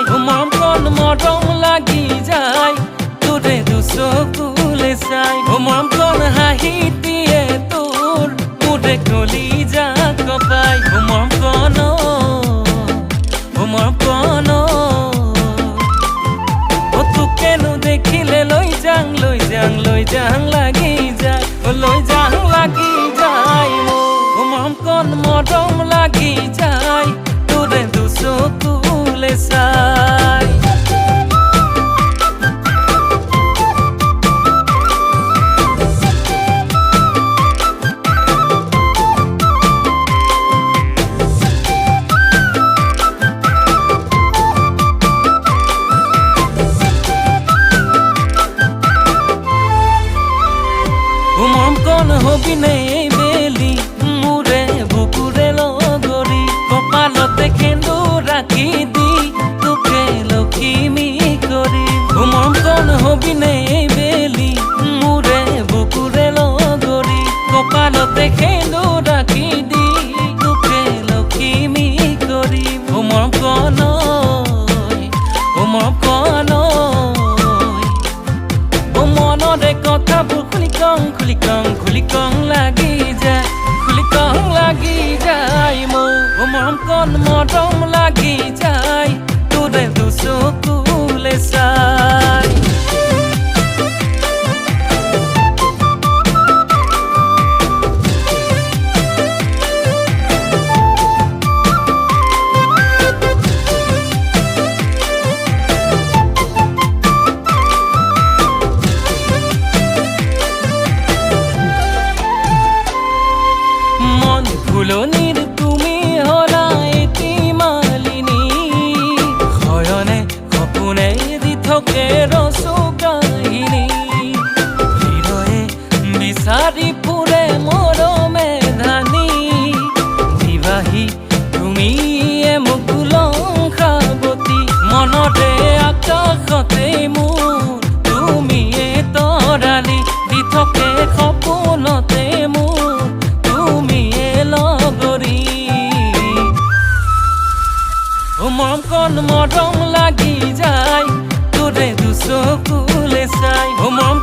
মৰম কণ মৰম লাগি যায় তোৰে দুচকুলে চাই মৰম কণ হাঁহি দিয়ে তোৰ মোৰে কলিজা কপাই মৰম কণ তোকেনো দেখিলে লৈ যাং লাগি যায় লৈ যাং লাগি যায় মৰম কণ মৰম লাগি যায় তোৰে দুচকুলে চাই মৰম কণ হবি নে বেলি মোৰে বুকুৰে লগৰি কপালতে সেন্দুৰ ৰাখি দি তোকে লখিমী কৰি মৰম কণ হবি নে বেলি মোৰে বুকুৰে লগৰি কপালতে সেন্দুৰ ৰাখি দি তোকে লখিমী কৰি মৰম কণ মনৰে কথাবোৰ খুলি কং লাগি যায় মৰম কণ মৰম লাগি যায় তোৰে দুচকুলে চাই ফুলনিৰ তুমি হলা এটি মালিনী শয়নে সপোনে দি থাকে ৰসকাহিনী হৃদয়ে বিচাৰি ফুৰে মৰমে ধানি বিবাহী তুমিয়ে মুকুলংসাৱতী মনতে আকাশতে মোৰ তুমিয়ে তৰালি দি থাকে সপোনতে মোৰ মৰম কণ মৰম লাগি যায় তোৰে দুচকুলে চাই মৰম